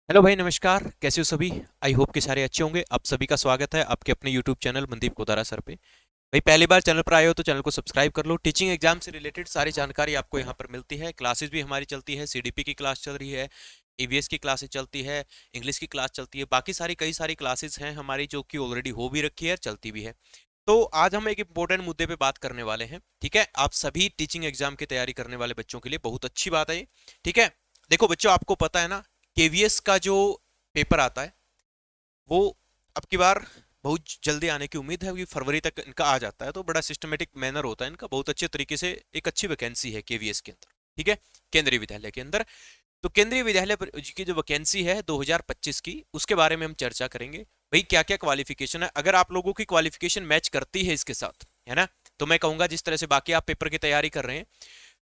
Hello भाई, नमस्कार। कैसे हो सभी? आई होप कि सारे अच्छे होंगे। आप सभी का स्वागत है आपके अपने यूट्यूब चैनल मनदीप कोतारा सर पे। भाई, पहली बार चैनल पर आए हो तो चैनल को सब्सक्राइब कर लो। टीचिंग एग्जाम से रिलेटेड सारी जानकारी आपको यहाँ पर मिलती है। क्लासेस भी हमारी चलती है। सीडीपी की क्लास चल रही है, ईवीएस की क्लासेस चलती है, इंग्लिश की क्लास चलती है, बाकी सारी कई सारी क्लासेस हैं हमारी जो कि ऑलरेडी हो भी रखी है, चलती भी है। तो आज हम एक इंपॉर्टेंट मुद्दे पे बात करने वाले हैं। ठीक है, आप सभी टीचिंग एग्जाम की तैयारी करने वाले बच्चों के लिए बहुत अच्छी बात है ये। ठीक है, देखो बच्चों, आपको पता है ना, केवीएस का जो पेपर आता है वो अब की बार बहुत जल्दी आने की उम्मीद है कि फरवरी तक इनका आ जाता है। तो बड़ा सिस्टमेटिक मैनर होता है इनका, बहुत अच्छे तरीके से। एक अच्छी वैकेंसी है केवीएस के अंदर। ठीक है, केंद्रीय विद्यालय के अंदर। तो केंद्रीय विद्यालय की जो वैकेंसी है 2025 की, उसके बारे में हम चर्चा करेंगे। भाई, क्या क्या क्वालिफिकेशन है, अगर आप लोगों की क्वालिफिकेशन मैच करती है इसके साथ, है ना, तो मैं कहूंगा जिस तरह से बाकी आप पेपर की तैयारी कर रहे हैं,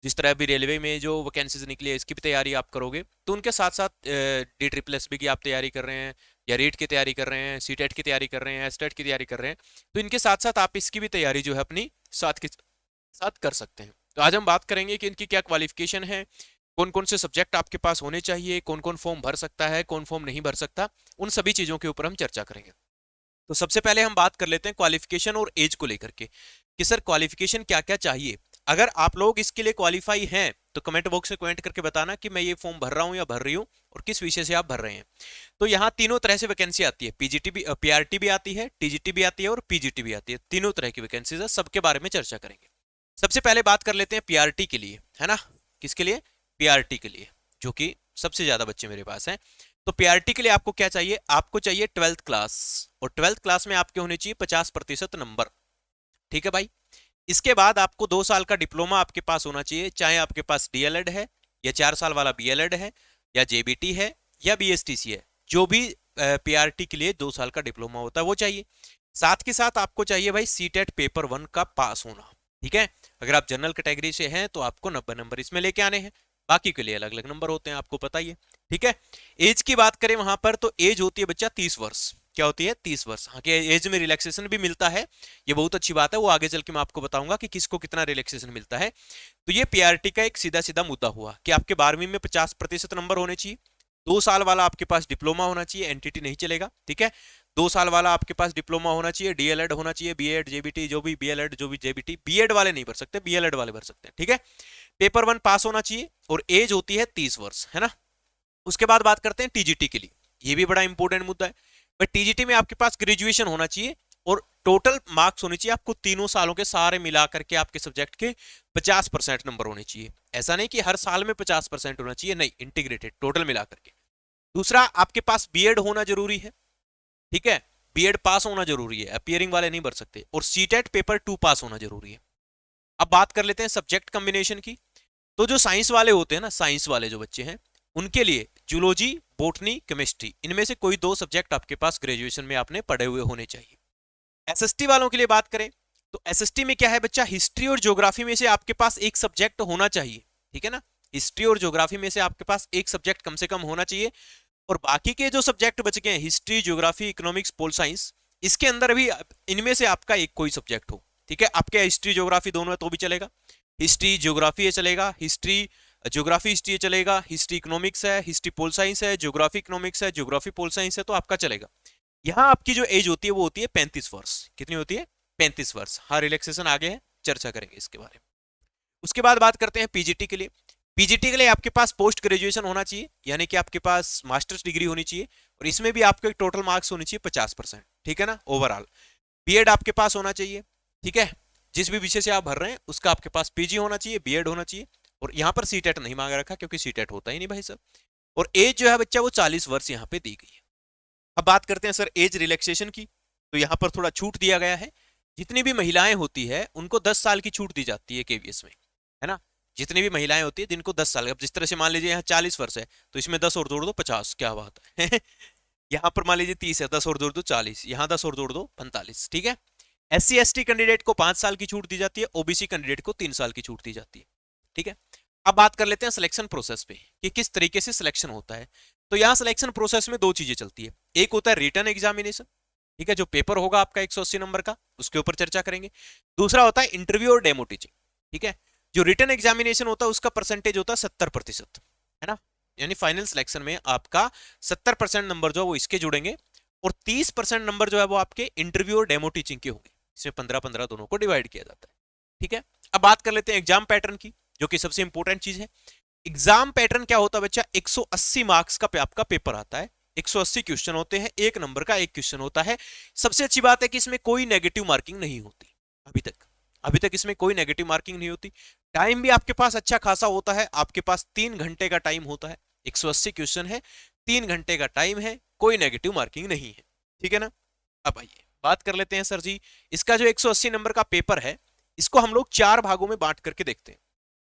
जिस तरह अभी रेलवे में जो वैकेंसीज निकली है इसकी भी तैयारी आप करोगे, तो उनके साथ साथ डी ट्रिपल एस बी की आप तैयारी कर रहे हैं, या रीट की तैयारी कर रहे हैं, सी टेट की तैयारी कर रहे हैं, एस टेट की तैयारी कर रहे हैं, तो इनके साथ साथ आप इसकी भी तैयारी जो है अपनी साथ के साथ कर सकते हैं। तो आज हम बात करेंगे कि इनकी क्या क्वालिफिकेशन है, कौन कौन से सब्जेक्ट आपके पास होने चाहिए, कौन कौन फॉर्म भर सकता है, कौन फॉर्म नहीं भर सकता। उन सभी चीज़ों के ऊपर हम चर्चा करेंगे। तो सबसे पहले हम बात कर लेते हैं क्वालिफिकेशन और एज को लेकर के, कि सर क्वालिफिकेशन क्या क्या चाहिए। अगर आप लोग इसके लिए क्वालिफाई हैं तो कमेंट बॉक्स में कमेंट करके बताना कि मैं ये फॉर्म भर रहा हूं या भर रही हूं, और किस विषय से आप भर रहे हैं। तो यहाँ तीनों तरह से वैकेंसी आती है। पीजीटी भी, पीआरटी भी आती है, टीजीटी भी आती है और पीजीटी भी आती है। तीनों तरह की वैकेंसीज है, सबके बारे में चर्चा करेंगे। सबसे पहले बात कर लेते हैं पीआरटी के लिए, है ना। किसके लिए? पीआरटी के लिए, जो कि सबसे ज्यादा बच्चे मेरे पास हैं। तो पीआरटी के लिए आपको क्या चाहिए? आपको चाहिए 12th क्लास, और 12th क्लास में आपके होने चाहिए 50% नंबर। ठीक है भाई। इसके बाद आपको 2 साल का डिप्लोमा आपके पास होना चाहिए, चाहे आपके पास डीएलएड है, या 4 साल वाला बीएलएड है, या जेबीटी है, या बीएसटीसी है। जो भी पीआरटी के लिए 2 साल का डिप्लोमा होता है वो चाहिए। साथ के साथ आपको चाहिए भाई सीटेट पेपर 1 का पास होना। ठीक है, अगर आप जनरल कैटेगरी से हैं तो आपको 90 नंबर इसमें लेके आने हैं। बाकी के लिए अलग अलग नंबर होते हैं, आपको पता ही है। ठीक है, एज की बात करें वहां पर, तो एज होती है बच्चा 30 वर्ष। क्या होती है? 30 वर्ष। हाँ, कि एज में रिलैक्सेशन भी मिलता है, ये बहुत अच्छी बात है। वो आगे चल के मैं आपको बताऊंगा कि किसको कितना रिलैक्सेशन मिलता है। तो ये पीआरटी का एक सीधा सीधा मुद्दा हुआ कि आपके 12वीं में 50% नंबर होने चाहिए। 2 साल वाला आपके पास डिप्लोमा होना चाहिए, एनटीटी नहीं चलेगा। ठीक है, 2 साल वाला आपके पास डिप्लोमा होना चाहिए, डीएलएड होना चाहिए, बीएड जेबीटी, जो भी बीएलएड जो भी जेबीटी, बीएड वाले नहीं भर सकते, बीएलएड वाले भर सकते हैं। ठीक है, पेपर 1 पास होना चाहिए, और एज होती है 30 वर्ष, है ना। उसके बाद बात करते हैं टीजीटी के लिए। ये भी बड़ा इंपॉर्टेंट मुद्दा है। बट टीजीटी में आपके पास ग्रेजुएशन होना चाहिए, और टोटल मार्क्स होने चाहिए आपको तीनों सालों के सारे मिला करके आपके सब्जेक्ट के 50% नंबर होने चाहिए। ऐसा नहीं कि हर साल में 50% होना चाहिए, नहीं, इंटीग्रेटेड टोटल मिला करके। दूसरा, आपके पास बीएड होना जरूरी है। ठीक है, बीएड पास होना जरूरी है, अपियरिंग वाले नहीं भर सकते। और सीटेट पेपर 2 पास होना जरूरी है। अब बात कर लेते हैं सब्जेक्ट कॉम्बिनेशन की। तो जो साइंस वाले होते हैं ना, साइंस वाले जो बच्चे हैं, उनके लिए जूलॉजी, बॉटनी, केमिस्ट्री, इनमें से कोई 2 सब्जेक्ट आपके पास ग्रेजुएशन में आपने पढ़े हुए होने चाहिए। एसएसटी वालों के लिए बात करें, तो एसएसटी में क्या है बच्चा, हिस्ट्री और ज्योग्राफी में से आपके पास एक सब्जेक्ट होना चाहिए। ठीक है ना, हिस्ट्री और ज्योग्राफी में से आपके पास एक सब्जेक्ट कम से कम होना चाहिए। और बाकी के जो सब्जेक्ट बच गए हैं, history, geography, economics, pol science, इसके अंदर भी इनमें से आपका एक कोई सब्जेक्ट हो। ठीक है, आपके हिस्ट्री ज्योग्राफी दोनों है तो भी चलेगा। हिस्ट्री ज्योग्राफी है चलेगा, हिस्ट्री ज्योग्राफी हिस्ट्री चलेगा, हिस्ट्री इकोनॉमिक्स है, हिस्ट्री पोल साइंस है, ज्योग्राफी इकोनॉमिक्स है, ज्योग्राफी पोल साइंस है, तो आपका चलेगा। यहाँ आपकी जो एज होती है वो होती है 35 वर्ष। कितनी होती है? 35 वर्ष। हाँ, रिलैक्सेशन आगे है, चर्चा करेंगे इसके बारे में। उसके बाद बात करते हैं पीजीटी के लिए। पीजीटी के लिए आपके पास पोस्ट ग्रेजुएशन होना चाहिए, यानी कि आपके पास मास्टर्स डिग्री होनी चाहिए, और इसमें भी आपके टोटल मार्क्स होने चाहिए 50%। ठीक है ना, ओवरऑल। बीएड आपके पास होना चाहिए। ठीक है, जिस भी विषय से आप भर रहे हैं उसका आपके पास पीजी होना चाहिए, बीएड होना चाहिए। और यहाँ पर सीटेट नहीं मांग रखा, क्योंकि सीटेट होता ही नहीं भाई साहब। और एज जो है बच्चा वो 40 वर्ष यहाँ पे दी गई है। अब बात करते हैं सर एज रिलैक्सेशन की। तो यहाँ पर थोड़ा छूट दिया गया है। जितनी भी महिलाएं होती है उनको 10 साल की छूट दी जाती है केवीएस में, है ना। जितनी भी महिलाएं होती है जिनको 10 साल, अब जिस तरह से मान लीजिए यहाँ 40 वर्ष है, तो इसमें 10 और जोड़ दो 50, क्या बात है। यहाँ पर मान लीजिए 30 है, 10 और जोड़ दो 40, यहाँ 10 और जोड़ दो 45। ठीक है, एससी एसटी कैंडिडेट को 5 साल की छूट दी जाती है, ओबीसी कैंडिडेट को 3 साल की छूट दी जाती है। ठीक है, अब बात कर लेते हैं सिलेक्शन प्रोसेस पे, कि किस तरीके से सिलेक्शन होता है। तो यहाँ सिलेक्शन प्रोसेस में 2 चीजें चलती है। एक होता है रिटन एग्जामिनेशन, ठीक है, जो पेपर होगा आपका 180 नंबर का, उसके ऊपर चर्चा करेंगे। दूसरा होता है इंटरव्यू और डेमो टीचिंग। ठीक है, जो रिटन एग्जामिनेशन होता है उसका परसेंटेज होता है 70%, है ना। यानी फाइनल सिलेक्शन में आपका 70% नंबर जो है वो इसके जुड़ेंगे और 30% नंबर जो है वो आपके इंटरव्यू और डेमो टीचिंग के होंगे। इसमें 15-15 दोनों को डिवाइड किया जाता है। ठीक है, अब बात कर लेते हैं एग्जाम पैटर्न की, जो कि सबसे इंपॉर्टेंट चीज है। एग्जाम पैटर्न क्या होता है बच्चा, 180 मार्क्स का आपका पेपर आता है, 180 क्वेश्चन होते हैं, एक नंबर का एक क्वेश्चन होता है। सबसे अच्छी बात है कि इसमें कोई नेगेटिव मार्किंग नहीं होती अभी तक इसमें कोई नेगेटिव मार्किंग नहीं होती। टाइम भी आपके पास अच्छा खासा होता है, आपके पास 3 घंटे का टाइम होता है, 180 क्वेश्चन है, 3 घंटे का टाइम है, कोई नेगेटिव मार्किंग नहीं है। ठीक है ना। अब आइए बात कर लेते हैं सर जी, इसका जो 180 नंबर का पेपर है, इसको हम लोग 4 भागों में बांट करके देखते हैं।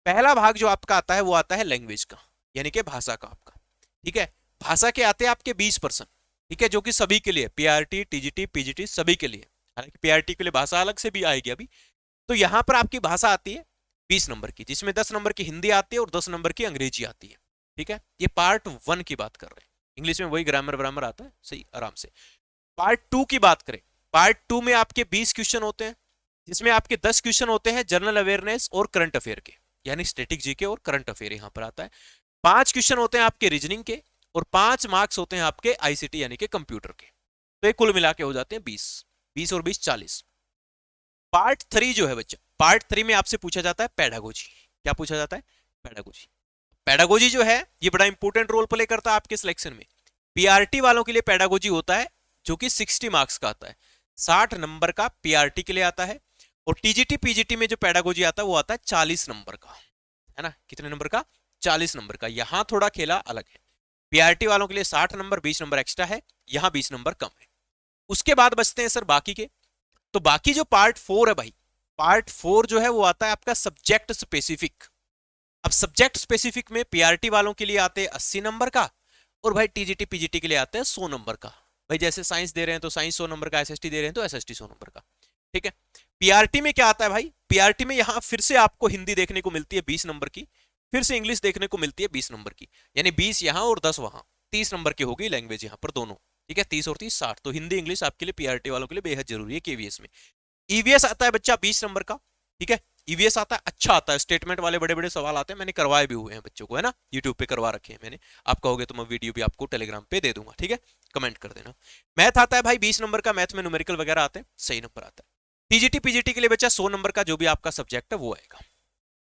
पहला भाग जो आपका आता है वो आता है लैंग्वेज का, यानी कि भाषा का आपका। ठीक है, भाषा के आते हैं आपके 20%। ठीक है, जो कि सभी के लिए, पीआरटी, टीजीटी, पीजीटी सभी के लिए। हालांकि पीआरटी के लिए भाषा अलग से भी आएगी अभी। तो यहां पर आपकी भाषा आती है 20 नंबर की, जिसमें 10 नंबर की हिंदी आती है और 10 नंबर की अंग्रेजी आती है। ठीक है, ये पार्ट 1 की बात कर रहे हैं। इंग्लिश में वही ग्रामर व्रामर आता है सही आराम से। पार्ट 2 की बात करें, पार्ट 2 में आपके 20 क्वेश्चन होते हैं, जिसमें आपके 10 क्वेश्चन होते हैं जनरल अवेयरनेस और करंट अफेयर के, यानी स्टैटिक जीके और करंट अफेयर यहां पर आता है। 5 क्वेश्चन होते हैं आपके रीजनिंग के और 5 मार्क्स होते हैं आपके आईसीटी यानी कि कंप्यूटर के। तो ये कुल मिला के हो जाते हैं 20 और 20 40। पार्ट 3 जो है बच्चा, पार्ट 3 में आपसे पूछा जाता है पेडागोजी। क्या पूछा जाता है? पेडागोजी। पेडागोजी जो है ये बड़ा इंपॉर्टेंट रोल प्ले करता है आपके सिलेक्शन में। पीआरटी वालों के लिए पेडागोजी होता है जो कि 60 मार्क्स का आता है, 60 नंबर का पीआरटी के लिए आता है। और टीजीटी पीजीटी में जो पेडागोजी आता है वो आता है 40 नंबर का, है ना। कितने नंबर का? 40 नंबर का। यहां थोड़ा खेला अलग है, पीआरटी वालों के लिए 60 नंबर 20 नंबर एक्स्ट्रा है, यहां 20 नंबर कम है। उसके बाद बचते हैं सर बाकी के। तो बाकी जो पार्ट 4 है भाई, पार्ट 4 जो है वो आता है आपका सब्जेक्ट स्पेसिफिक। अब सब्जेक्ट स्पेसिफिक में पीआरटी वालों के लिए आते हैं 80 नंबर का और भाई टीजीटी पीजीटी के लिए आते हैं 100 नंबर का। भाई जैसे साइंस दे रहे हैं तो साइंस 100 नंबर का, एसएसटी दे रहे हैं तो एसएसटी 100 नंबर का। ठीक है, पीआरटी में क्या आता है भाई, पीआरटी में यहां फिर से आपको हिंदी देखने को मिलती है 20 नंबर की, फिर से इंग्लिश देखने को मिलती है 20 नंबर की, यानी 20 यहां और 10 वहां, 30 नंबर की होगी लैंग्वेज यहां पर दोनों। ठीक है, 30 और 30 60। तो हिंदी इंग्लिश आपके लिए पीआरटी वालों के लिए बेहद जरूरी है केवीएस में। ईवीएस आता है बच्चा 20 नंबर का। ठीक है, ईवीएस आता है, अच्छा आता है, स्टेटमेंट वाले बड़े बड़े सवाल आते हैं, मैंने करवाए भी हुए हैं बच्चों को, है ना, यूट्यूब पे करवा रखे हैं मैंने। आप कहोगे तो मैं वीडियो भी आपको टेलीग्राम पे दे दूंगा। ठीक है, कमेंट कर देना। मैथ आता है भाई 20 नंबर का, मैथ में न्यूमेरिकल वगैरह आते हैं, सही नंबर आता है। टीजीटी पीजीटी के लिए बच्चा 100 नंबर का जो भी आपका सब्जेक्ट है वो आएगा।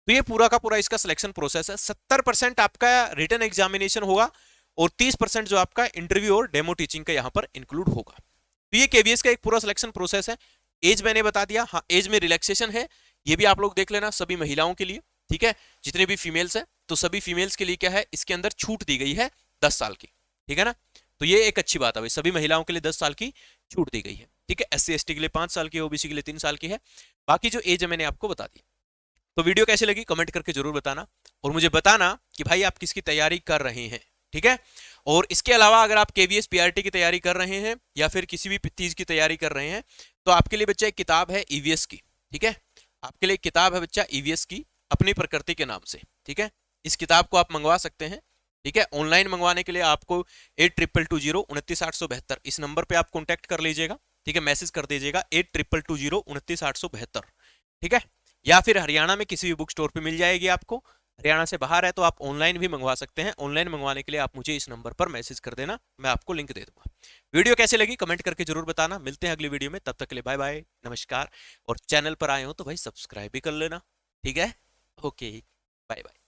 तो ये पूरा का पूरा इसका सिलेक्शन प्रोसेस है। 70% आपका रिटन एग्जामिनेशन होगा और 30% जो आपका इंटरव्यू और डेमो टीचिंग का यहाँ पर इंक्लूड होगा। तो ये केवीएस का एक पूरा सिलेक्शन प्रोसेस है। एज मैंने बता दिया, हाँ एज में रिलैक्सेशन है, ये भी आप लोग देख लेना सभी महिलाओं के लिए। ठीक है, जितने भी फीमेल्स है तो सभी फीमेल्स के लिए क्या है, इसके अंदर छूट दी गई है 10 साल की। ठीक है ना, तो ये एक अच्छी बात है भाई, सभी महिलाओं के लिए 10 साल की छूट दी गई है। ठीक है, एससी एसटी के लिए 5 साल की, ओबीसी के लिए 3 साल की है। बाकी जो एज है मैंने आपको बता दी। तो वीडियो कैसी लगी कमेंट करके जरूर बताना और मुझे बताना कि भाई आप किसकी तैयारी कर रहे हैं। ठीक है, और इसके अलावा अगर आप केवीएस पीआरटी की तैयारी कर रहे हैं या फिर किसी भी चीज की तैयारी कर रहे हैं तो आपके लिए बच्चा एक किताब है ईवीएस की। ठीक है, आपके लिए एक किताब है बच्चा ईवीएस की, अपनी प्रकृति के नाम से। ठीक है, इस किताब को आप मंगवा सकते हैं। ठीक है, ऑनलाइन मंगवाने के लिए आपको 8220298872 इस नंबर पे आप कॉन्टैक्ट कर लीजिएगा। ठीक है, मैसेज कर दीजिएगा 8220298872। ठीक है, या फिर हरियाणा में किसी भी बुक स्टोर पे मिल जाएगी आपको। हरियाणा से बाहर है तो आप ऑनलाइन भी मंगवा सकते हैं। ऑनलाइन मंगवाने के लिए आप मुझे इस नंबर पर मैसेज कर देना, मैं आपको लिंक दे दूंगा। वीडियो कैसे लगी कमेंट करके जरूर बताना। मिलते हैं अगली वीडियो में, तब तक के लिए बाय बाय, नमस्कार। और चैनल पर आए हो तो भाई सब्सक्राइब भी कर लेना। ठीक है, ओके, बाय बाय।